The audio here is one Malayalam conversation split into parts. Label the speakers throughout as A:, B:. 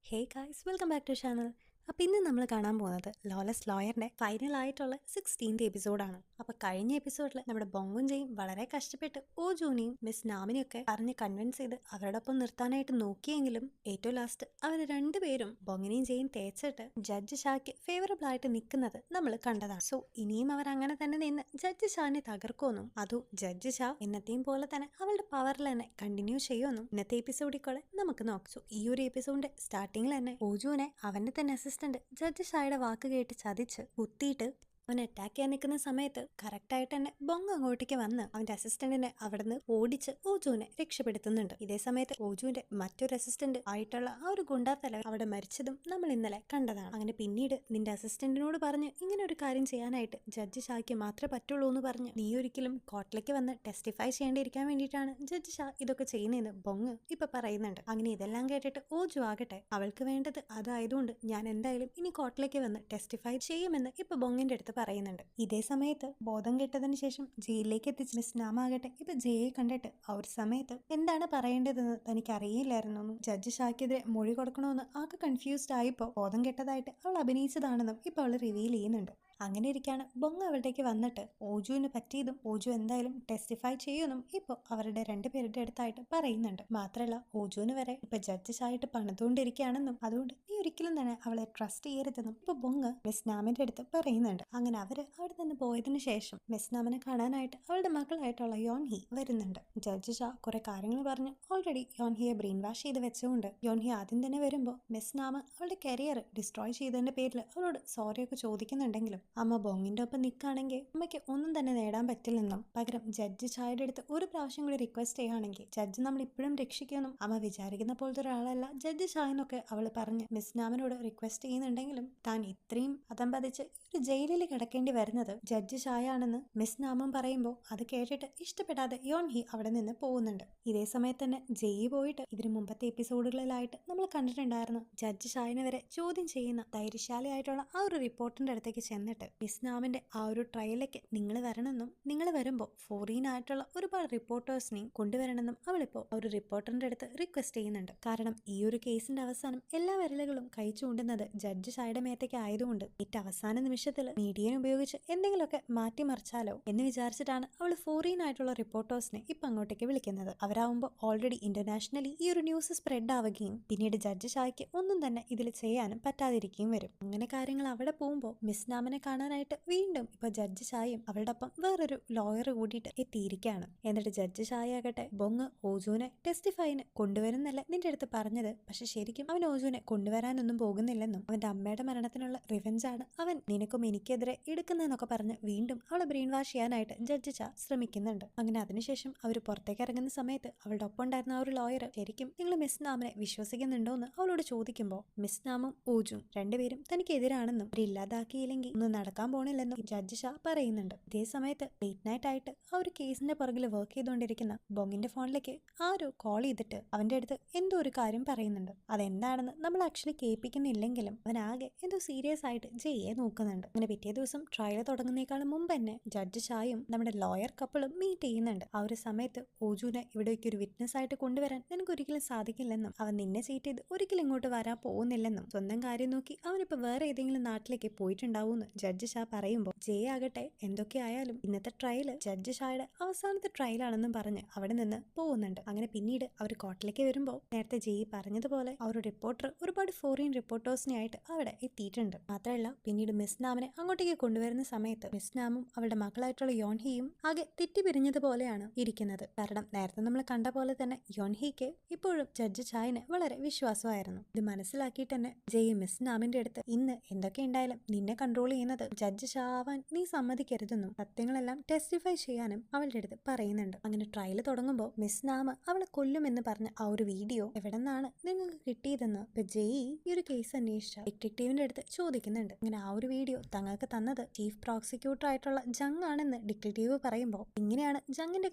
A: Hey guys, welcome back to channel. അപ്പോൾ ഇന്ന് നമ്മൾ കാണാൻ പോകുന്നത് ലോലെസ് ലോയറിൻ്റെ ഫൈനലായിട്ടുള്ള 16th എപ്പിസോഡാണ്. അപ്പോൾ കഴിഞ്ഞ എപ്പിസോഡിൽ നമ്മുടെ ബോങ്ങും ജയും വളരെ കഷ്ടപ്പെട്ട് ഓജൂനെയും മിസ് നാമിനെയൊക്കെ പറഞ്ഞ് കൺവിൻസ് ചെയ്ത് അവരോടൊപ്പം നിർത്താനായിട്ട് നോക്കിയെങ്കിലും ഏറ്റവും ലാസ്റ്റ് അവർ രണ്ടുപേരും ബോങ്ങിനെയും ജയും തേച്ചിട്ട് ജഡ്ജ് ഷായ്ക്ക് ഫേവറബിൾ ആയിട്ട് നിൽക്കുന്നത് നമ്മൾ കണ്ടതാണ്. സോ ഇനിയും അവർ അങ്ങനെ തന്നെ നിന്ന് ജഡ്ജ് ഷാനെ തകർക്കുമെന്നും അതും ജഡ്ജ് ഷാ എന്നത്തെയും പോലെ തന്നെ അവളുടെ പവറിൽ തന്നെ കണ്ടിന്യൂ ചെയ്യുമെന്നും ഇന്നത്തെ എപ്പിസോഡിൽ കൂടെ നമുക്ക് നോക്കാം. സോ ഈ ഒരു എപ്പിസോഡിന്റെ സ്റ്റാർട്ടിങ്ങിൽ തന്നെ ഓജുവിനെ അവന്റെ തന്നെ അസിസ്റ്റന്റ് ജഡ്ജ് ഷായുടെ വാക്ക് കേട്ട് ചതിച്ച് കുത്തിയിട്ട് അവൻ അറ്റാക്ക് ചെയ്യാൻ നിൽക്കുന്ന സമയത്ത് കറക്റ്റായിട്ട് തന്നെ ബൊങ് അങ്ങോട്ടേക്ക് വന്ന് അവന്റെ അസിസ്റ്റന്റിനെ അവിടുന്ന് ഓടിച്ച് ഓജുവിനെ രക്ഷപ്പെടുത്തുന്നുണ്ട്. ഇതേ സമയത്ത് ഓജുവിന്റെ മറ്റൊരു അസിസ്റ്റന്റ് ആയിട്ടുള്ള ആ ഒരു ഗുണ്ടാത്തല അവിടെ മരിച്ചതും നമ്മൾ ഇന്നലെ കണ്ടതാണ്. അങ്ങനെ പിന്നീട് നിന്റെ അസിസ്റ്റന്റിനോട് പറഞ്ഞ് ഇങ്ങനെ ഒരു കാര്യം ചെയ്യാനായിട്ട് ജഡ്ജ് ഷായ്ക്ക് മാത്രമേ പറ്റുള്ളൂ എന്ന് പറഞ്ഞ് നീ ഒരിക്കലും കോർട്ടിലേക്ക് വന്ന് ടെസ്റ്റിഫൈ ചെയ്യേണ്ടിയിരിക്കാൻ വേണ്ടിയിട്ടാണ് ജഡ്ജ് ഷാ ഇതൊക്കെ ചെയ്യുന്നതെന്ന് ബൊങ് ഇപ്പൊ പറയുന്നുണ്ട്. അങ്ങനെ ഇതെല്ലാം കേട്ടിട്ട് ഓജു ആകട്ടെ അവൾക്ക് വേണ്ടത് അതായതുകൊണ്ട് ഞാൻ എന്തായാലും ഇനി കോർട്ടിലേക്ക് വന്ന് ടെസ്റ്റിഫൈ ചെയ്യുമെന്ന് ഇപ്പൊ ബൊങ്ങിന്റെ അടുത്ത് പറയുന്നുണ്ട്. ഇതേ സമയത്ത് ബോധം കെട്ടതിന് ശേഷം ജയിലിലേക്ക് എത്തിച്ച് മിസ് നാമാകട്ടെ ഇപ്പൊ ജയെ കണ്ടിട്ട് ആ ഒരു സമയത്ത് എന്താണ് പറയേണ്ടതെന്ന് തനിക്ക് അറിയില്ലായിരുന്നു. ജഡ്ജ് ഷാക്കെതിരെ മൊഴി കൊടുക്കണമെന്ന് ആകെ കൺഫ്യൂസ്ഡ് ആയിപ്പോ ബോധം കെട്ടതായിട്ട് അവൾ അഭിനയിച്ചതാണെന്നും ഇപ്പൊ അവൾ റിവീൽ ചെയ്യുന്നുണ്ട്. അങ്ങനെ ഇരിക്കാണ് ബൊങ് അവളുടേക്ക് വന്നിട്ട് ഓജുവിന് പറ്റിയതും ഓജു എന്തായാലും ടെസ്റ്റിഫൈ ചെയ്യുമെന്നും ഇപ്പോൾ അവരുടെ രണ്ടുപേരുടെ അടുത്തായിട്ട് പറയുന്നുണ്ട്. മാത്രമല്ല ഓജുവിന് വരെ ഇപ്പൊ ജഡ്ജസ് ആയിട്ട് പണിതുകൊണ്ടിരിക്കുകയാണെന്നും അതുകൊണ്ട് നീ ഒരിക്കലും തന്നെ അവളെ ട്രസ്റ്റ് ചെയ്യരുതെന്നും ഇപ്പൊ ബൊങ് മിസ് നാമിന്റെ അടുത്ത് പറയുന്നുണ്ട്. അങ്ങനെ അവര് അവിടെ നിന്ന് പോയതിനു ശേഷം മിസ് നാമിനെ കാണാനായിട്ട് അവളുടെ മകളായിട്ടുള്ള യോൺഹി വരുന്നുണ്ട്. ജഡ്ജ് ഷാ കുറെ കാര്യങ്ങൾ പറഞ്ഞ് ഓൾറെഡി യോൺഹിയെ ബ്രെയിൻ വാഷ് ചെയ്ത് വെച്ചുകൊണ്ട് യോൺഹി ആദ്യം തന്നെ വരുമ്പോൾ മിസ് നാമ് അവളുടെ കരിയർ ഡിസ്ട്രോയ് ചെയ്തതിന്റെ പേരിൽ അവളോട് സോറിയൊക്കെ ചോദിക്കുന്നുണ്ടെങ്കിലും അമ്മ ബോങ്ങിന്റെ ഒപ്പം നിൽക്കുകയാണെങ്കിൽ അമ്മയ്ക്ക് ഒന്നും തന്നെ നേടാൻ പറ്റില്ലെന്നും പകരം ജഡ്ജ് ഷായുടെ അടുത്ത് ഒരു പ്രാവശ്യം കൂടി റിക്വസ്റ്റ് ചെയ്യുകയാണെങ്കിൽ ജഡ്ജ് നമ്മൾ ഇപ്പോഴും രക്ഷിക്കുമെന്നും അമ്മ വിചാരിക്കുന്ന പോലത്തെ ഒരാളല്ല ജഡ്ജ് ഷാ എന്നൊക്കെ അവൾ പറഞ്ഞ് മിസ് നാമിനോട് റിക്വസ്റ്റ് ചെയ്യുന്നുണ്ടെങ്കിലും താൻ ഇത്രയും അതം പതിച്ച് ഒരു ജയിലിൽ കിടക്കേണ്ടി വരുന്നത് ജഡ്ജ് ഷായാണെന്ന് മിസ് നാമം പറയുമ്പോൾ അത് കേട്ടിട്ട് ഇഷ്ടപ്പെടാതെ യോൺഹി അവിടെ നിന്ന് പോകുന്നുണ്ട്. ഇതേ സമയത്ത് തന്നെ ജയി പോയിട്ട് ഇതിന് മുമ്പത്തെ എപ്പിസോഡുകളിലായിട്ട് നമ്മൾ കണ്ടിട്ടുണ്ടായിരുന്നു ജഡ്ജ് ഷായിനെ വരെ ചോദ്യം ചെയ്യുന്ന ധൈര്യശാലിയായിട്ടുള്ള ആ ഒരു റിപ്പോർട്ടറിന്റെ അടുത്തേക്ക് ചെന്നിട്ട് മിസ് നാമിന്റെ ആ ഒരു ട്രയലിലേക്ക് നിങ്ങൾ വരണമെന്നും നിങ്ങൾ വരുമ്പോൾ ഫോറിൻ ആയിട്ടുള്ള ഒരുപാട് റിപ്പോർട്ടേഴ്സിനെയും കൊണ്ടുവരണമെന്നും അവളിപ്പോൾ ആ ഒരു റിപ്പോർട്ടറിന്റെ അടുത്ത് റിക്വസ്റ്റ് ചെയ്യുന്നുണ്ട്. കാരണം ഈ ഒരു കേസിന്റെ അവസാനം എല്ലാ വിരലുകളും കൈ ചൂണ്ടുന്നത് ജഡ്ജ് ഷായുടെ മേത്തേക്ക് ആയതുകൊണ്ട് ഏറ്റവും അവസാന നിമിഷത്തിൽ മീഡിയനെ ഉപയോഗിച്ച് എന്തെങ്കിലുമൊക്കെ മാറ്റിമറിച്ചാലോ എന്ന് വിചാരിച്ചിട്ടാണ് അവൾ ഫോറിൻ ആയിട്ടുള്ള റിപ്പോർട്ടേഴ്സിനെ ഇപ്പൊ അങ്ങോട്ടേക്ക് വിളിക്കുന്നത്. അവരാകുമ്പോൾ ഓൾറെഡി ഇന്റർനാഷണലി ഈ ഒരു ന്യൂസ് സ്പ്രെഡ് ആവുകയും പിന്നീട് ജഡ്ജ് ഷായ്ക്ക് ഒന്നും തന്നെ ഇതിൽ ചെയ്യാനും പറ്റാതിരിക്കുകയും വരും. അങ്ങനെ കാര്യങ്ങൾ അവിടെ പോകുമ്പോൾ മിസ് നാമിനെ കാണാനായിട്ട് വീണ്ടും ഇപ്പൊ ജഡ്ജ് ഷായും അവളുടെ ഒപ്പം വേറൊരു ലോയർ കൂടിയിട്ട് എത്തിയിരിക്കുകയാണ്. എന്നിട്ട് ജഡ്ജ് ഷായ ആകട്ടെ ബൊങ് ഓജുവിനെ ടെസ്റ്റിഫൈന് കൊണ്ടുവരുന്നല്ല നിന്റെ അടുത്ത് പറഞ്ഞത്, പക്ഷെ ശരിക്കും അവൻ ഓജുവിനെ കൊണ്ടുവരാനൊന്നും പോകുന്നില്ലെന്നും അവന്റെ അമ്മയുടെ മരണത്തിനുള്ള റിവെഞ്ചാണ് അവൻ നിനക്കും എനിക്കെതിരെ എടുക്കുന്നതെന്നൊക്കെ പറഞ്ഞ് വീണ്ടും അവളെ ബ്രെയിൻ വാഷ് ചെയ്യാനായിട്ട് ജഡ്ജ് ഷാ ശ്രമിക്കുന്നുണ്ട്. അങ്ങനെ അതിനുശേഷം അവർ പുറത്തേക്ക് ഇറങ്ങുന്ന സമയത്ത് അവളുടെ ഒപ്പം ഉണ്ടായിരുന്ന ആ ഒരു ലോയർ ശരിക്കും നിങ്ങൾ മിസ് നാമിനെ വിശ്വസിക്കുന്നുണ്ടോ എന്ന് അവളോട് ചോദിക്കുമ്പോൾ മിസ് നാമും ഓജും രണ്ടുപേരും തനിക്കെതിരാണെന്നും ഇല്ലാതാക്കിയില്ലെങ്കിൽ ഒന്നും നടക്കാൻ പോണില്ലെന്നും ജഡ്ജ് ഷാ പറയുന്നുണ്ട്. ഇതേ സമയത്ത് ലേറ്റ് നൈറ്റ് ആയിട്ട് ആ ഒരു കേസിന്റെ പുറകിൽ വർക്ക് ചെയ്തുകൊണ്ടിരിക്കുന്ന ബൊങ്ങിന്റെ ഫോണിലേക്ക് ആരോ കോൾ ചെയ്തിട്ട് അവന്റെ അടുത്ത് എന്തോ ഒരു കാര്യം പറയുന്നുണ്ട്. അതെന്താണെന്ന് നമ്മൾ ആക്ച്വലി കേൾപ്പിക്കുന്നില്ലെങ്കിലും അവൻ ആകെ എന്തോ സീരിയസ് ആയിട്ട് ജയെ നോക്കുന്നുണ്ട്. അങ്ങനെ പിറ്റേ ദിവസം ട്രയൽ തുടങ്ങുന്നേക്കാളും മുമ്പ് തന്നെ ജഡ്ജ് ഷായും നമ്മുടെ ലോയർ കപ്പിളും മീറ്റ് ചെയ്യുന്നുണ്ട്. ആ ഒരു സമയത്ത് ഓജുവിനെ ഇവിടേക്ക് ഒരു വിറ്റ്നസ് ആയിട്ട് കൊണ്ടുവരാൻ നിനക്ക് ഒരിക്കലും സാധിക്കില്ലെന്നും അവൻ നിന്നെ ചീറ്റ് ചെയ്ത് ഒരിക്കലും ഇങ്ങോട്ട് വരാൻ പോകുന്നില്ലെന്നും സ്വന്തം കാര്യം നോക്കി അവനിപ്പോ വേറെ ഏതെങ്കിലും നാട്ടിലേക്ക് പോയിട്ടുണ്ടാവൂന്ന് ജഡ്ജ് ഷാ പറയുമ്പോൾ ജയ ആകട്ടെ എന്തൊക്കെയായാലും ഇന്നത്തെ ട്രയൽ ജഡ്ജ് ഷായുടെ അവസാനത്തെ ട്രയലാണെന്നും പറഞ്ഞ് അവിടെ നിന്ന് പോകുന്നുണ്ട്. അങ്ങനെ പിന്നീട് അവർ കോർട്ടിലേക്ക് വരുമ്പോൾ നേരത്തെ ജയി പറഞ്ഞതുപോലെ ആ ഒരു റിപ്പോർട്ടർ ഒരുപാട് ഫോറിൻ റിപ്പോർട്ടേഴ്സിനെ ആയിട്ട് അവിടെ എത്തിയിട്ടുണ്ട്. മാത്രമല്ല പിന്നീട് മിസ് നാമിനെ അങ്ങോട്ടേക്ക് കൊണ്ടുവരുന്ന സമയത്ത് മിസ് നാമും അവളുടെ മകളായിട്ടുള്ള യോൺഹിയും ആകെ തെറ്റിപ്പിരിഞ്ഞതുപോലെയാണ് ഇരിക്കുന്നത്. കാരണം നേരത്തെ നമ്മൾ കണ്ട പോലെ തന്നെ യോൺഹിക്ക് ഇപ്പോഴും ജഡ്ജ് ഷായിന് വളരെ വിശ്വാസമായിരുന്നു. ഇത് മനസ്സിലാക്കിയിട്ട് തന്നെ ജയി മിസ് നാമിന്റെ അടുത്ത് ഇന്ന് എന്തൊക്കെ ഉണ്ടായാലും നിന്നെ കൺട്രോൾ ചെയ്യുന്നത് ജഡ്ജ് ഷാ ആവാൻ നീ സമ്മതിക്കരുതെന്നും സത്യങ്ങളെല്ലാം ടെസ്റ്റിഫൈ ചെയ്യാനും അവളുടെ അടുത്ത് പറയുന്നുണ്ട്. അങ്ങനെ ട്രയൽ തുടങ്ങുമ്പോൾ മിസ് നാമ അവളെ കൊല്ലുമെന്ന് പറഞ്ഞ ആ ഒരു വീഡിയോ എവിടെ നിന്നാണ് നിങ്ങൾക്ക് കിട്ടിയതെന്ന് ഇപ്പൊ ജയി ഈ ഒരു കേസ് അന്വേഷിച്ച ഡിറ്റക്റ്റീവിന്റെ അടുത്ത് ചോദിക്കുന്നുണ്ട്. അങ്ങനെ ആ ഒരു വീഡിയോ തങ്ങൾക്ക് തന്നത് ചീഫ് പ്രോസിക്യൂട്ടർ ആയിട്ടുള്ള ജങ് ആണെന്ന് ഡിറ്റക്റ്റീവ് പറയുമ്പോൾ ഇങ്ങനെയാണ് ജങ്ങിന്റെ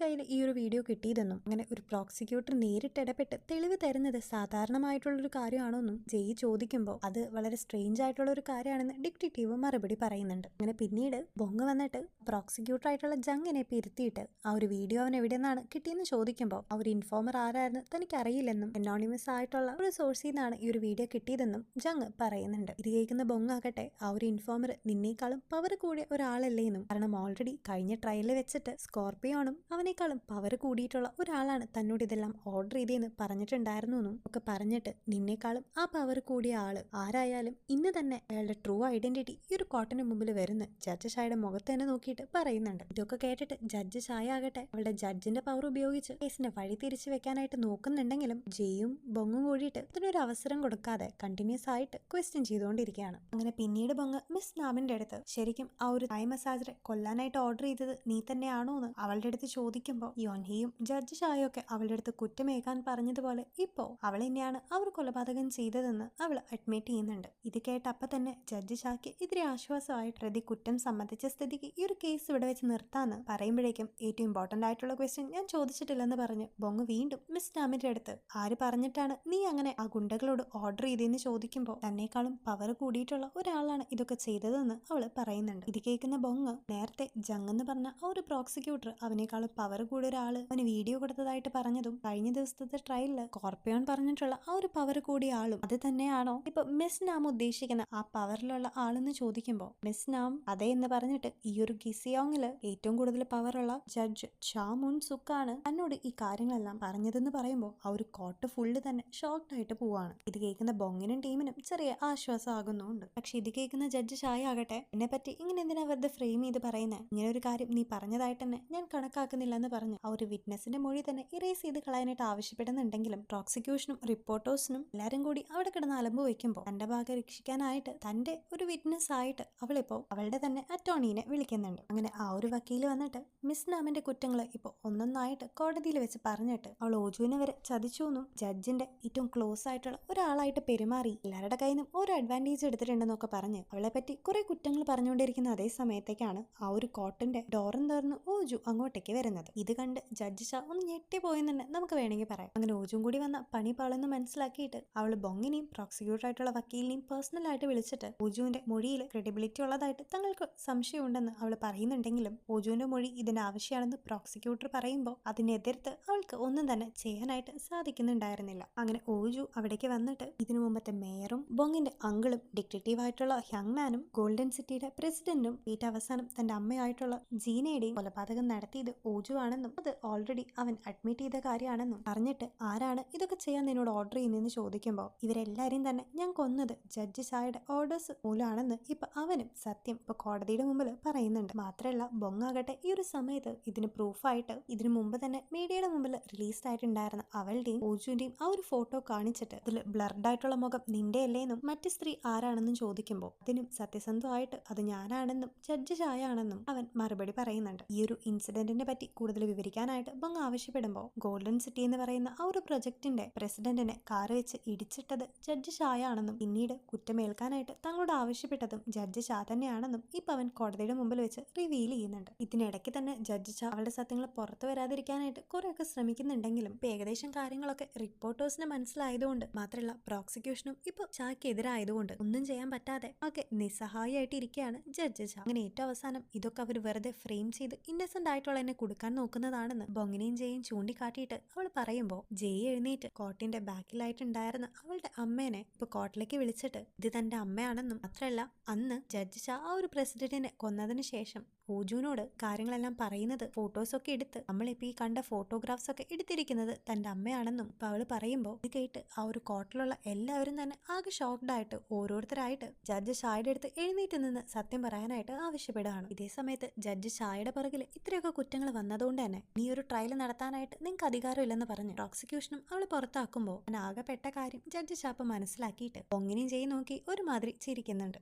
A: കയ്യിൽ ഈ ഒരു വീഡിയോ കിട്ടിയതെന്നും അങ്ങനെ ഒരു പ്രോസിക്യൂട്ടർ നേരിട്ട് ഇടപെട്ട് തെളിവ് തരുന്നത് സാധാരണമായിട്ടുള്ള ഒരു കാര്യമാണോന്നും ജയി ചോദിക്കുമ്പോൾ അത് വളരെ സ്ട്രേഞ്ച് ആയിട്ടുള്ള ഒരു കാര്യമാണെന്ന് ഡിറ്റക്റ്റീവ് മറുപടി പറയും. പറയുന്നുണ്ട്. അങ്ങനെ പിന്നീട് ബൊങ് വന്നിട്ട് പ്രോസിക്യൂട്ടർ ആയിട്ടുള്ള ജങ്ങിനെ ഇപ്പൊ ഇരുത്തിയിട്ട് ആ ഒരു വീഡിയോ അവൻ എവിടെ നിന്നാണ് കിട്ടിയെന്ന് ചോദിക്കുമ്പോൾ ആ ഒരു ഇൻഫോമർ ആരായിരുന്നു തനിക്ക് അറിയില്ലെന്നും അനോണിമസ് ആയിട്ടുള്ള ഒരു സോഴ്സിൽ നിന്നാണ് ഈ ഒരു വീഡിയോ കിട്ടിയതെന്നും ജങ് പറയുന്നുണ്ട്. ഇത് കേൾക്കുന്ന ബൊങ് ആകട്ടെ ആ ഒരു ഇൻഫോമർ നിന്നേക്കാളും പവർ കൂടിയ ഒരാളല്ലേ എന്നും, കാരണം ഓൾറെഡി കഴിഞ്ഞ ട്രയലിൽ വെച്ചിട്ട് സ്കോർപിയോണും അവനേക്കാളും പവർ കൂടിയിട്ടുള്ള ഒരാളാണ് തന്നോട് ഇതെല്ലാം ഓർഡർ ചെയ്തതെന്ന് പറഞ്ഞിട്ടുണ്ടായിരുന്നു എന്നും ഒക്കെ പറഞ്ഞിട്ട് നിന്നേക്കാളും ആ പവർ കൂടിയ ആള് ആരായാലും ഇന്ന് തന്നെ അയാളുടെ ട്രൂ ഐഡന്റിറ്റി ഈ ഒരു കോർട്ടിന് മുമ്പിൽ വരുന്ന ജഡ്ജ് ഷായുടെ മുഖത്ത് തന്നെ നോക്കിയിട്ട് പറയുന്നുണ്ട്. ഇതൊക്കെ കേട്ടിട്ട് ജഡ്ജ് ഷായ ആകട്ടെ അവളുടെ ജഡ്ജിന്റെ പവർ ഉപയോഗിച്ച് കേസിനെ വഴി തിരിച്ചു വെക്കാനായിട്ട് നോക്കുന്നുണ്ടെങ്കിലും ജെയും ബൊങ്ങും കൂടിയിട്ട് ഇതിനൊരു അവസരം കൊടുക്കാതെ കണ്ടിന്യൂസ് ആയിട്ട് ക്വസ്റ്റ്യൻ ചെയ്തുകൊണ്ടിരിക്കുകയാണ്. അങ്ങനെ പിന്നീട് ബൊങ് മിസ് നാമിന്റെ അടുത്ത് ശരിക്കും ആ ഒരു തായ് മസാജറെ കൊല്ലാനായിട്ട് ഓർഡർ ചെയ്തത് നീ തന്നെയാണോ എന്ന് അവളുടെ അടുത്ത് ചോദിക്കുമ്പോൾ യോൻഹിയും ജഡ്ജ് ഷായും ഒക്കെ അവളുടെ അടുത്ത് കുറ്റമേകാൻ പറഞ്ഞതുപോലെ ഇപ്പോ അവൾ തന്നെയാണ് അവർ കൊലപാതകം ചെയ്തതെന്ന് അവൾ അഡ്മിറ്റ് ചെയ്യുന്നുണ്ട്. ഇത് കേട്ട അപ്പൊ തന്നെ ജഡ്ജ് ഷാക്ക് ഇതിരെ ആശ്വാസമായിട്ട് പ്രതി കുറ്റം സമ്മതിച്ച സ്ഥിതിക്ക് ഈ ഒരു കേസ് ഇവിടെ വെച്ച് നിർത്താന്ന് പറയുമ്പോഴേക്കും ഏറ്റവും ഇമ്പോർട്ടന്റ് ആയിട്ടുള്ള ക്വസ്റ്റ്യൻ ഞാൻ ചോദിച്ചിട്ടില്ലെന്ന് പറഞ്ഞ് ബൊങ് വീണ്ടും മിസ് നാമിന്റെ അടുത്ത് ആര് പറഞ്ഞിട്ടാണ് നീ അങ്ങനെ ആ ഗുണ്ടകളോട് ഓർഡർ ചെയ്തെന്ന് ചോദിക്കുമ്പോൾ തന്നെക്കാളും പവർ കൂടിയിട്ടുള്ള ഒരാളാണ് ഇതൊക്കെ ചെയ്തതെന്ന് അവള് പറയുന്നുണ്ട്. ഇത് കേൾക്കുന്ന ബൊങ് നേരത്തെ ജങ് എന്ന് പറഞ്ഞ ആ ഒരു പ്രോസിക്യൂട്ടർ അവനേക്കാളും പവർ കൂടിയ ഒരാള് അവന് വീഡിയോ കൊടുത്തതായിട്ട് പറഞ്ഞതും കഴിഞ്ഞ ദിവസത്തെ ട്രയലില് സ്കോർപിയോൺ പറഞ്ഞിട്ടുള്ള ആ ഒരു പവർ കൂടിയ ആളും അത് തന്നെയാണോ ഇപ്പൊ മിസ് നാം ഉദ്ദേശിക്കുന്ന ആ പവറിലുള്ള ആളെന്ന് ചോദിക്കുമ്പോൾ മിസ് നാം അതെ എന്ന് പറഞ്ഞിട്ട് ഈ ഒരു ഗിസിയോങ്ങില് ഏറ്റവും കൂടുതൽ പവറുള്ള ജഡ്ജ് ചാ മുൻ സുക്കാണ് തന്നോട് ഈ കാര്യങ്ങളെല്ലാം പറഞ്ഞതെന്ന് പറയുമ്പോൾ ആ ഒരു കോർട്ട് ഫുള്ള് തന്നെ ഷോക്ക്ഡ് ആയിട്ട് പോവാണ്. ഇത് കേൾക്കുന്ന ബൊങ്ങിനും ടീമിനും ചെറിയ ആശ്വാസം ആകുന്നുണ്ട്. പക്ഷെ ഇത് കേൾക്കുന്ന ജഡ്ജ് ഷായ ആകട്ടെ എന്നെ പറ്റി ഇങ്ങനെ എന്തിനാ വെറുതെ ഫ്രെയിം ചെയ്ത് പറയുന്നത്, ഇങ്ങനെ ഒരു കാര്യം നീ പറഞ്ഞതായിട്ട് തന്നെ ഞാൻ കണക്കാക്കുന്നില്ല എന്ന് പറഞ്ഞു ആ ഒരു വിറ്റ്നസിന്റെ മൊഴി തന്നെ ഇറേസ് ചെയ്ത് കളയാനായിട്ട് ആവശ്യപ്പെടുന്നുണ്ടെങ്കിലും പ്രോസിക്യൂഷനും റിപ്പോർട്ടേഴ്സിനും എല്ലാരും കൂടി അവിടെ കിടന്ന് അലമ്പ് വെക്കുമ്പോൾ തന്റെ ഭാഗം രക്ഷിക്കാനായിട്ട് തന്റെ ഒരു വിറ്റ്നസ് ആയിട്ട് അവളിപ്പോ അവളുടെ തന്നെ അറ്റോർണിനെ വിളിക്കുന്നുണ്ട്. അങ്ങനെ ആ ഒരു വക്കീല് വന്നിട്ട് മിസ് നാമിന്റെ കുറ്റങ്ങൾ ഇപ്പൊ ഒന്നൊന്നായിട്ട് കോടതിയിൽ വെച്ച് പറഞ്ഞിട്ട് അവൾ ഓജുവിനെ വരെ ചതിച്ചു എന്നും ജഡ്ജിന്റെ ഏറ്റവും ക്ലോസ് ആയിട്ടുള്ള ഒരാളായിട്ട് പെരുമാറി എല്ലാവരുടെ കയ്യിൽ നിന്നും ഒരു അഡ്വാൻറ്റേജ് എടുത്തിട്ടുണ്ടെന്നൊക്കെ പറഞ്ഞ് അവളെ പറ്റി കുറെ കുറ്റങ്ങൾ പറഞ്ഞുകൊണ്ടിരിക്കുന്ന അതേ സമയത്തേക്കാണ് ആ ഒരു കോർട്ടിന്റെ ഡോറും തുറന്ന് ഓജു അങ്ങോട്ടേക്ക് വരുന്നത്. ഇത് കണ്ട് ജഡ്ജ് ഷാ ഒന്ന് ഞെട്ടിപ്പോയെന്ന് നമുക്ക് വേണമെങ്കിൽ പറയാം. അങ്ങനെ ഓജും കൂടി വന്ന പണി പാളെന്ന് മനസ്സിലാക്കിയിട്ട് അവള് ബൊങ്ങിനെയും പ്രോസിക്യൂട്ടർ ആയിട്ടുള്ള വക്കീലിനെയും പേഴ്സണൽ ആയിട്ട് വിളിച്ചിട്ട് ഓജുവിന്റെ മൊഴിയിൽ ക്രെഡിബിലിറ്റി ഉള്ളതായിട്ട് തങ്ങൾക്ക് സംശയമുണ്ടെന്ന് അവൾ പറയുന്നുണ്ടെങ്കിലും ഓജുവിന്റെ മൊഴി ഇതിന്റെ ആവശ്യമാണെന്ന് പ്രോസിക്യൂട്ടർ പറയുമ്പോൾ അതിനെതിർത്ത് അവൾക്ക് ഒന്നും തന്നെ ചെയ്യാനായിട്ട് സാധിക്കുന്നുണ്ടായിരുന്നില്ല. അങ്ങനെ ഓജു അവിടേക്ക് വന്നിട്ട് ഇതിനു മുമ്പത്തെ മേയറും ബൊങ്ങിന്റെ അങ്കിളും ഡിറ്റക്റ്റീവ് ആയിട്ടുള്ള യങ് മാനും ഗോൾഡൻ സിറ്റിയുടെ പ്രസിഡന്റും ഏറ്റവും അവസാനം തന്റെ അമ്മയായിട്ടുള്ള ജീനയുടെയും കൊലപാതകം നടത്തിയത് ഓജു ആണെന്നും അത് ഓൾറെഡി അവൻ അഡ്മിറ്റ് ചെയ്ത കാര്യമാണെന്നും പറഞ്ഞിട്ട് ആരാണ് ഇതൊക്കെ ചെയ്യാൻ നിന്നോട് ഓർഡർ ചെയ്യുന്നതെന്ന് ചോദിക്കുമ്പോൾ ഇവരെല്ലാരെയും തന്നെ ഞാൻ കൊന്നത് ജഡ്ജ് ഷായുടെ ഓർഡേഴ്സ് മൂലമാണെന്ന് ഇപ്പൊ അവനും സത്യം ഇപ്പൊ കോടതിയുടെ മുമ്പിൽ പറയുന്നുണ്ട്. മാത്രമല്ല ബൊങ്ങാകട്ടെ ഈ ഒരു സമയത്ത് ഇതിന് പ്രൂഫായിട്ട് ഇതിനു മുമ്പ് തന്നെ മീഡിയയുടെ മുമ്പിൽ റിലീസ്ഡ് ആയിട്ടുണ്ടായിരുന്ന അവളുടെയും ഓജുവിന്റെയും ആ ഒരു ഫോട്ടോ കാണിച്ചിട്ട് ഇതിൽ ബ്ലർഡ് ആയിട്ടുള്ള മുഖം നിന്റെ അല്ലേന്നും മറ്റു സ്ത്രീ ആരാണെന്നും ചോദിക്കുമ്പോൾ അതിനും സത്യസന്ധമായിട്ട് അത് ഞാനാണെന്നും ജഡ്ജ് ഷായ ആണെന്നും അവൻ മറുപടി പറയുന്നുണ്ട്. ഈ ഒരു ഇൻസിഡന്റിനെ പറ്റി കൂടുതൽ വിവരിക്കാനായിട്ട് ബൊങ് ആവശ്യപ്പെടുമ്പോൾ ഗോൾഡൻ സിറ്റി എന്ന് പറയുന്ന ആ ഒരു പ്രൊജക്ടിന്റെ പ്രസിഡന്റിനെ കാറ് വെച്ച് ഇടിച്ചിട്ടത് ജഡ്ജ് ഷായ ആണെന്നും പിന്നീട് കുറ്റമേൽക്കാനായിട്ട് തങ്ങളോട് ആവശ്യപ്പെട്ടതും ജഡ്ജ് ഷാ തന്നെയാണെന്നും ഇപ്പൊ അവൻ കോടതിയുടെ മുമ്പിൽ വെച്ച് റിവീൽ ചെയ്യുന്നുണ്ട്. ഇതിനിടയ്ക്ക് തന്നെ ജഡ്ജ് ഷാ അവളുടെ സത്യങ്ങൾ പുറത്തു വരാതിരിക്കാനായിട്ട് കുറെയൊക്കെ ശ്രമിക്കുന്നുണ്ടെങ്കിലും ഇപ്പൊ ഏകദേശം കാര്യങ്ങളൊക്കെ റിപ്പോർട്ടേഴ്സിന് മനസ്സിലായതുകൊണ്ട് മാത്രമല്ല പ്രോസിക്യൂഷനും ഇപ്പൊ ഷായ്ക്ക് എതിരായതുകൊണ്ട് ഒന്നും ചെയ്യാൻ പറ്റാതെ ഒക്കെ നിസ്സഹായായിട്ട് ഇരിക്കുകയാണ് ജഡ്ജ് ഷാ. അങ്ങനെ ഏറ്റവും അവസാനം ഇതൊക്കെ അവർ വെറുതെ ഫ്രെയിം ചെയ്ത് ഇന്നസെന്റ് ആയിട്ടുള്ള എന്നെ കൊടുക്കാൻ നോക്കുന്നതാണെന്ന് ബൊങ്ങിനെയും ജെയും ചൂണ്ടിക്കാട്ടിയിട്ട് അവൾ പറയുമ്പോൾ ജെയ് എഴുന്നേറ്റ് കോർട്ടിന്റെ ബാക്കിലായിട്ടുണ്ടായിരുന്ന അവളുടെ അമ്മേനെ ഇപ്പൊ കോർട്ടിലേക്ക് വിളിച്ചിട്ട് ഇത് തന്റെ അമ്മയാണെന്നും മാത്രമല്ല അന്ന് ജഡ്ജ് ഷാ ആ ഒരു പ്രസിഡന്റിനെ കൊന്നതിന് ശേഷം ഓജുവിനോട് കാര്യങ്ങളെല്ലാം പറയുന്നത് ഫോട്ടോസൊക്കെ എടുത്ത് നമ്മളിപ്പോ ഈ കണ്ട ഫോട്ടോഗ്രാഫ്സ് ഒക്കെ എടുത്തിരിക്കുന്നത് തന്റെ അമ്മയാണെന്നും ഇപ്പൊ അവള് പറയുമ്പോൾ ഇത് കേട്ട് ആ ഒരു കോർട്ടിലുള്ള എല്ലാവരും തന്നെ ആകെ ഷോക്ക്ഡ് ആയിട്ട് ഓരോരുത്തരായിട്ട് ജഡ്ജ് ഷായുടെ അടുത്ത് എഴുന്നേറ്റ് നിന്ന് സത്യം പറയാനായിട്ട് ആവശ്യപ്പെടുകയാണ്. ഇതേ സമയത്ത് ജഡ്ജ് ഷായുടെ പിറകിൽ ഇത്രയൊക്കെ കുറ്റങ്ങൾ വന്നതുകൊണ്ട് തന്നെ ഈ ഒരു ട്രയൽ നടത്താനായിട്ട് നിങ്ങൾക്ക് അധികാരമില്ലെന്ന് പറഞ്ഞ് പ്രോസിക്യൂഷനും അവള് പുറത്താക്കുമ്പോൾ ആകെ പെട്ട കാര്യം ജഡ്ജ് ഷാ മനസ്സിലാക്കിയിട്ട് ഒങ്ങിനെയും ചെയ്ത് നോക്കി ഒരുമാതിരി ചിരിക്കുന്നുണ്ട്.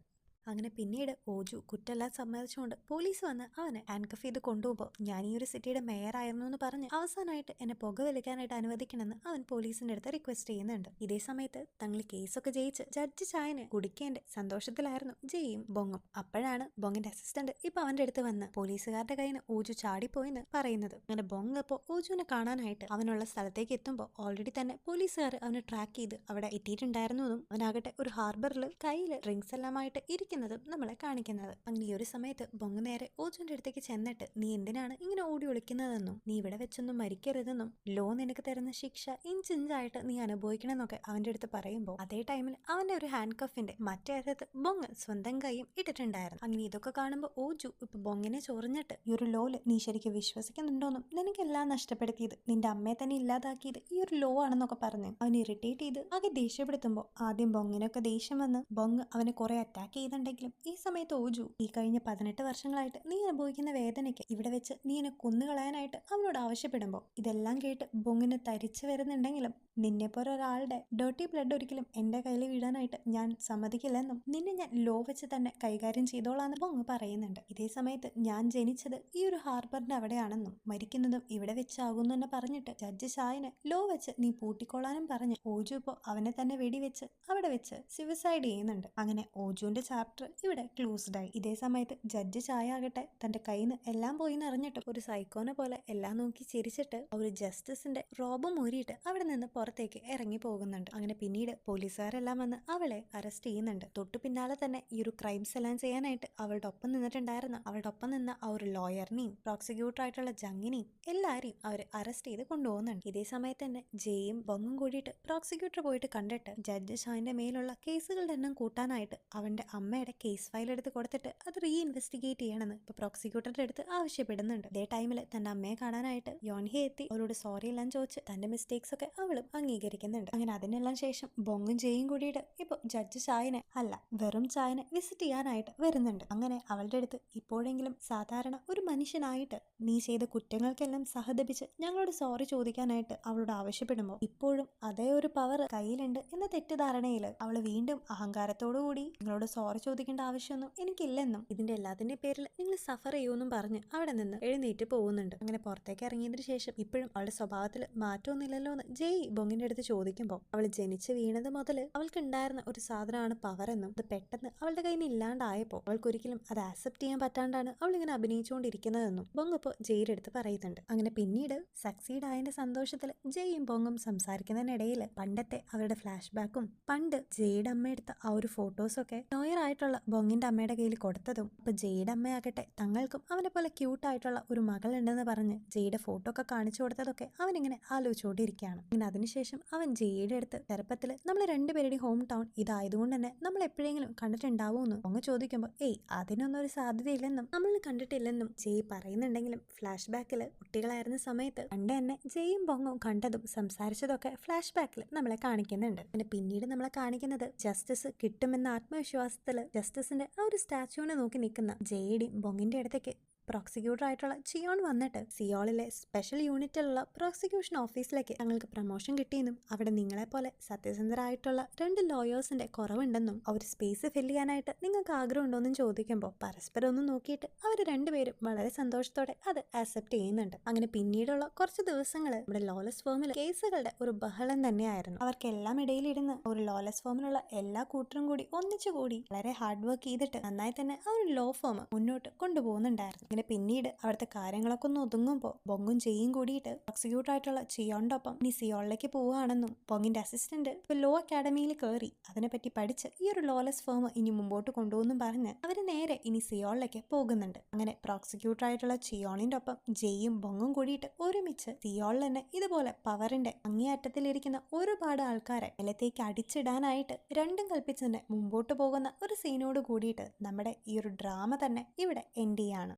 A: അങ്ങനെ പിന്നീട് ഓജു കുറ്റെല്ലാം സമ്മതിച്ചുകൊണ്ട് പോലീസ് വന്ന് അവനെ ഹാൻഡ്കഫ് ചെയ്ത് കൊണ്ടുപോകുമ്പോൾ ഞാൻ ഈ ഒരു സിറ്റിയുടെ മേയർ ആയിരുന്നു എന്ന് പറഞ്ഞ് അവസാനമായിട്ട് എന്നെ പുകവലിക്കാനായിട്ട് അനുവദിക്കണമെന്ന് അവൻ പോലീസിന്റെ അടുത്ത് റിക്വസ്റ്റ് ചെയ്യുന്നുണ്ട്. ഇതേ സമയത്ത് തങ്ങൾ കേസൊക്കെ ജയിച്ച് ജഡ്ജ് ചായനെ കുടിക്കേണ്ട സന്തോഷത്തിലായിരുന്നു ജെയും ബൊങ്ങും. അപ്പോഴാണ് ബൊങ്ങിന്റെ അസിസ്റ്റന്റ് ഇപ്പൊ അവന്റെ അടുത്ത് വന്ന് പോലീസുകാരുടെ കയ്യിൽ നിന്ന് ഓജു ചാടിപ്പോയെന്ന് പറയുന്നത്. അങ്ങനെ ബൊങ് ഇപ്പോ ഓജുവിനെ കാണാനായിട്ട് അവനുള്ള സ്ഥലത്തേക്ക് എത്തുമ്പോൾ ഓൾറെഡി തന്നെ പോലീസുകാർ അവനെ ട്രാക്ക് ചെയ്ത് അവിടെ എത്തിയിട്ടുണ്ടായിരുന്നു എന്നും അവനാകട്ടെ ഒരു ഹാർബറിൽ കയ്യിൽ ഡ്രിങ്ക്സ് എല്ലാമായിട്ട് ഇരിക്കുന്നതും നമ്മളെ കാണിക്കുന്നത്. അങ്ങനെ ഈ ഒരു സമയത്ത് ബൊങ് നേരെ ഓജുവിന്റെ അടുത്തേക്ക് ചെന്നിട്ട് നീ എന്തിനാണ് ഇങ്ങനെ ഓടി ഒളിക്കുന്നതെന്നും നീ ഇവിടെ വെച്ചൊന്നും മരിക്കരുതെന്നും ലോ നിനക്ക് തരുന്ന ശിക്ഷ ഇഞ്ചിഞ്ചായിട്ട് നീ അനുഭവിക്കണമെന്നൊക്കെ അവന്റെ അടുത്ത് പറയുമ്പോൾ അതേ ടൈമിൽ അവന്റെ ഒരു ഹാൻഡ് കഫിന്റെ മറ്റേ അറ്റത്ത് ബൊങ് സ്വന്തം കൈയും ഇട്ടിട്ടുണ്ടായിരുന്നു. അങ്ങനെ ഇതൊക്കെ കാണുമ്പോൾ ഓജു ഇപ്പൊ ബൊങ്ങിനെ ചൊറിഞ്ഞിട്ട് ഈ ഒരു ലോല് നീ ശരിക്കും വിശ്വസിക്കുന്നുണ്ടോന്നും നിനക്കെല്ലാം നഷ്ടപ്പെടുത്തിയത് നിന്റെ അമ്മയെ തന്നെ ഇല്ലാതാക്കിയത് ഈ ഒരു ലോ ആണെന്നൊക്കെ പറഞ്ഞ് അവൻ ഇറിറ്റേറ്റ് ചെയ്ത് ആകെ ദേഷ്യപ്പെടുത്തുമ്പോൾ ആദ്യം ബൊങ്ങിനൊക്കെ ദേഷ്യം വന്ന് ബൊങ് അവനെ കുറെ അറ്റാക്ക് ചെയ്തിട്ടുണ്ടെങ്കിലും ഈ സമയത്ത് ഓജു ഈ കഴിഞ്ഞ 18 വർഷങ്ങളായിട്ട് നീ അനുഭവിക്കുന്ന വേദനയ്ക്ക് ഇവിടെ വെച്ച് നീ എന്നെ കൊന്നുകളയാനായിട്ട് അവനോട് ആവശ്യപ്പെടുമ്പോൾ ഇതെല്ലാം കേട്ട് ബൊങ്ങിന് തരിച്ചു വരുന്നുണ്ടെങ്കിലും നിന്നെപ്പോലെ ഒരാളുടെ ഡേർട്ടി ബ്ലഡ് ഒരിക്കലും എന്റെ കയ്യിൽ വീഴാനായിട്ട് ഞാൻ സമ്മതിക്കില്ലെന്നും നിന്നെ ഞാൻ ലോ വെച്ച് തന്നെ കൈകാര്യം ചെയ്തോളാന്ന് ബൊങ് പറയുന്നുണ്ട്. ഇതേ സമയത്ത് ഞാൻ ജനിച്ചത് ഈ ഒരു ഹാർബറിന്റെ അവിടെയാണെന്നും മരിക്കുന്നതും ഇവിടെ വെച്ചാകുന്നു എന്ന് പറഞ്ഞിട്ട് ജഡ്ജ് ഷായിനെ ലോ വെച്ച് നീ പൂട്ടിക്കോളാനും പറഞ്ഞ് ഓജു ഇപ്പോൾ അവനെ തന്നെ വെടിവെച്ച് അവിടെ വെച്ച് സൂയിസൈഡ് ചെയ്യുന്നുണ്ട്. അങ്ങനെ ഓജുവിന്റെ ചാപ്റ്റർ ഇവിടെ ക്ലോസ്ഡ് ആയി. ഇതേ സമയത്ത് ജഡ്ജ് ഷായ ആകട്ടെ തന്റെ കയ്യിൽ നിന്ന് എല്ലാം പോയി എന്നറിഞ്ഞിട്ട് ഒരു സൈക്കോനെ പോലെ എല്ലാം നോക്കി ചിരിച്ചിട്ട് ഒരു ജസ്റ്റിസിന്റെ റോബ് മൂരിയിട്ട് അവിടെ നിന്ന് പുറത്തേക്ക് ഇറങ്ങി പോകുന്നുണ്ട്. അങ്ങനെ പിന്നീട് പോലീസുകാരെല്ലാം വന്ന് അവളെ അറസ്റ്റ് ചെയ്യുന്നുണ്ട്. തൊട്ടു പിന്നാലെ തന്നെ ഈ ഒരു ക്രൈംസ് എല്ലാം ചെയ്യാനായിട്ട് അവളുടെ ഒപ്പം നിന്നിട്ടുണ്ടായിരുന്ന അവളുടെ ഒപ്പം നിന്ന ആ ഒരു ലോയറിനെയും പ്രോസിക്യൂട്ടർ ആയിട്ടുള്ള ജങ്ങിനെയും എല്ലാരെയും അവർ അറസ്റ്റ് ചെയ്ത് കൊണ്ടുപോകുന്നുണ്ട്. ഇതേ സമയത്ത് തന്നെ ജയും ബൊങ്ങും കൂടിയിട്ട് പ്രോസിക്യൂട്ടർ പോയിട്ട് കണ്ടിട്ട് ജഡ്ജ് ഷാന്റെ മേലുള്ള കേസുകളുടെ എണ്ണം കൂട്ടാനായിട്ട് അവന്റെ അമ്മയുടെ കേസ് ഫയൽ എടുത്ത് കൊടുത്തിട്ട് അത് റീ ഇൻവെസ്റ്റിഗേറ്റ് ചെയ്യണമെന്ന് ഇപ്പൊ പ്രോസിക്യൂട്ടറുടെ അടുത്ത് ആവശ്യപ്പെടുന്നുണ്ട്. ഇതേ ടൈമിൽ തന്റെ അമ്മയെ കാണാനായിട്ട് യോൺഹെ എത്തി അവരോട് സോറി എല്ലാം ചോദിച്ച് തന്റെ മിസ്റ്റേക്സ് ഒക്കെ അവളും അംഗീകരിക്കുന്നുണ്ട്. അങ്ങനെ അതിനെല്ലാം ശേഷം ബൊങ്ങും ജയും കൂടിയിട്ട് ഇപ്പൊ ജഡ്ജ് ഷായനെ അല്ല വെറും ചായനെ വിസിറ്റ് ചെയ്യാനായിട്ട് വരുന്നുണ്ട്. അങ്ങനെ അവളുടെ അടുത്ത് ഇപ്പോഴെങ്കിലും സാധാരണ ഒരു മനുഷ്യനായിട്ട് നീ ചെയ്ത കുറ്റങ്ങൾക്കെല്ലാം സഹതപിച്ച് ഞങ്ങളോട് സോറി ചോദിക്കാനായിട്ട് അവളോട് ആവശ്യപ്പെടുമ്പോൾ ഇപ്പോഴും അതേ ഒരു പവർ കയ്യിലുണ്ട് എന്ന തെറ്റിദ്ധാരണയിൽ അവൾ വീണ്ടും അഹങ്കാരത്തോടുകൂടി നിങ്ങളോട് സോറി ചോദിക്കേണ്ട ആവശ്യമൊന്നും എനിക്കില്ലെന്നും ഇതിന്റെ എല്ലാത്തിന്റെ പേരിൽ നിങ്ങൾ സഫർ ചെയ്യുമെന്നും പറഞ്ഞ് അവിടെ നിന്ന് എഴുന്നേറ്റ് പോകുന്നുണ്ട്. അങ്ങനെ പുറത്തേക്ക് ഇറങ്ങിയതിനു ശേഷം ഇപ്പോഴും അവളുടെ സ്വഭാവത്തിൽ മാറ്റമൊന്നുമില്ലല്ലോ എന്ന് ജയ് ബൊങ്ങിന്റെ അടുത്ത് ചോദിക്കുമ്പോൾ അവൾ ജനിച്ച് വീണത് മുതൽ അവൾക്ക് ഉണ്ടായിരുന്ന ഒരു സാധനമാണ് പവർ എന്നും അത് പെട്ടെന്ന് അവളുടെ കയ്യിൽ നിന്ന് ഇല്ലാണ്ടായപ്പോൾ അവൾക്കൊരിക്കലും അത് ആക്സെപ്റ്റ് ചെയ്യാൻ പറ്റാണ്ടാണ് അവൾ ഇങ്ങനെ അഭിനയിച്ചുകൊണ്ടിരിക്കുന്നതെന്നും ബൊങ് ഇപ്പോൾ ജയുടെ അടുത്ത് പറയുന്നുണ്ട്. അങ്ങനെ പിന്നീട് സക്സീഡ് ആയതിന്റെ സന്തോഷത്തിൽ ജയും ബൊങ്ങും സംസാരിക്കുന്നതിനിടയിൽ പണ്ടത്തെ അവരുടെ ഫ്ലാഷ് ബാക്കും പണ്ട് ജയുടെ അമ്മ എടുത്ത ആ ഒരു ഫോട്ടോസൊക്കെ ലോയർ ആയിട്ടുള്ള ബൊങ്ങിന്റെ അമ്മയുടെ കയ്യിൽ കൊടുത്തതും ഇപ്പൊ ജയുടെ അമ്മയാകട്ടെ തങ്ങൾക്കും അവനെ പോലെ ക്യൂട്ടായിട്ടുള്ള ഒരു മകൾ ഉണ്ടെന്ന് പറഞ്ഞ് ജയുടെ ഫോട്ടോ ഒക്കെ കാണിച്ചു കൊടുത്തതൊക്കെ അവനിങ്ങനെ ആലോചിച്ചുകൊണ്ടിരിക്കുകയാണ്. ഇങ്ങനെ അതിനുശേഷം അവൻ ജയുടെ അടുത്ത് ചെറുപ്പത്തിൽ നമ്മൾ രണ്ടുപേരുടെയും ഹോം ടൗൺ ഇതായതുകൊണ്ട് തന്നെ നമ്മൾ എപ്പോഴെങ്കിലും കണ്ടിട്ടുണ്ടാവുമെന്ന് ബൊങ് ചോദിക്കുമ്പോൾ അതിനൊന്നും ഒരു സാധ്യതയില്ലെന്നും നമ്മൾ കണ്ടിട്ടില്ലെന്നും ജയ് പറയുന്നുണ്ടെങ്കിലും ഫ്ലാഷ് ബാക്കിൽ കുട്ടികളായിരുന്ന സമയത്ത് പണ്ട് തന്നെ ജയും ബൊങ്ങും കണ്ടതും സംസാരിച്ചതൊക്കെ ഫ്ലാഷ് ബാക്കിൽ നമ്മളെ കാണിക്കുന്നുണ്ട്. പിന്നെ പിന്നീട് നമ്മളെ കാണിക്കുന്നത് ജസ്റ്റിസ് കിട്ടുമെന്ന ആത്മവിശ്വാസത്തിൽ ജസ്റ്റിസിന്റെ ആ ഒരു സ്റ്റാച്യൂവിനെ നോക്കി നിൽക്കുന്ന ജയുടെയും ബൊങ്ങിന്റെ അടുത്തേക്ക് പ്രോസിക്യൂട്ടർ ആയിട്ടുള്ള ചിയോൺ വന്നിട്ട് സിയോളിലെ സ്പെഷ്യൽ യൂണിറ്റിലുള്ള പ്രോസിക്യൂഷൻ ഓഫീസിലേക്ക് ഞങ്ങൾക്ക് പ്രൊമോഷൻ കിട്ടിയെന്നും അവിടെ നിങ്ങളെപ്പോലെ സത്യസന്ധരായിട്ടുള്ള 2 ലോയേഴ്സിന്റെ കുറവുണ്ടെന്നും അവർ സ്പേസ് ഫില്ല് ചെയ്യാനായിട്ട് നിങ്ങൾക്ക് ആഗ്രഹമുണ്ടോന്നും ചോദിക്കുമ്പോൾ പരസ്പരം ഒന്നും നോക്കിയിട്ട് അവർ രണ്ടുപേരും വളരെ സന്തോഷത്തോടെ അത് ആക്സെപ്റ്റ് ചെയ്യുന്നുണ്ട്. അങ്ങനെ പിന്നീടുള്ള കുറച്ച് ദിവസങ്ങൾ നമ്മുടെ ലോലസ് ഫേമിൽ കേസുകളുടെ ഒരു ബഹളം തന്നെയായിരുന്നു. അവർക്കെല്ലാം ഇടയിലിരുന്ന് ഒരു ലോലസ് ഫേമിലുള്ള എല്ലാ കൂട്ടരും കൂടി ഒന്നിച്ചുകൂടി വളരെ ഹാർഡ് വർക്ക് ചെയ്തിട്ട് നന്നായി തന്നെ ആ ഒരു ലോ ഫേം മുന്നോട്ട് കൊണ്ടുപോകുന്നുണ്ടായിരുന്നു. അങ്ങനെ പിന്നീട് അവിടുത്തെ കാര്യങ്ങളൊക്കെ ഒന്ന് ഒതുങ്ങുമ്പോൾ ബൊങ്ങും ജയും കൂടിയിട്ട് എക്സിക്യൂട്ടർ ആയിട്ടുള്ള ചിയോണിന്റെ ഒപ്പം ഇനി സിയോളിലേക്ക് പോവുകയാണെന്നും ബൊങ്ങിന്റെ അസിസ്റ്റന്റ് ഇപ്പൊ ലോ അക്കാഡമിയിൽ കയറി അതിനെപ്പറ്റി പഠിച്ച് ഈ ഒരു ലോലസ് ഫേം ഇനി മുമ്പോട്ട് കൊണ്ടുപോകുന്നും പറഞ്ഞ് അവര് നേരെ ഇനി സിയോളിലേക്ക് പോകുന്നുണ്ട്. അങ്ങനെ പ്രോസിക്യൂട്ടർ ആയിട്ടുള്ള ചിയോണിന്റെ ഒപ്പം ജയും ബൊങ്ങും കൂടിയിട്ട് ഒരുമിച്ച് സിയോളിൽ തന്നെ ഇതുപോലെ പവറിന്റെ അങ്ങേയറ്റത്തിലിരിക്കുന്ന ഒരുപാട് ആൾക്കാരെ നിലത്തേക്ക് അടിച്ചിടാനായിട്ട് രണ്ടും കൽപ്പിച്ച് തന്നെ മുമ്പോട്ട് പോകുന്ന ഒരു സീനോട് കൂടിയിട്ട് നമ്മുടെ ഈ ഒരു ഡ്രാമ തന്നെ ഇവിടെ എൻഡ് ചെയ്യാണ്.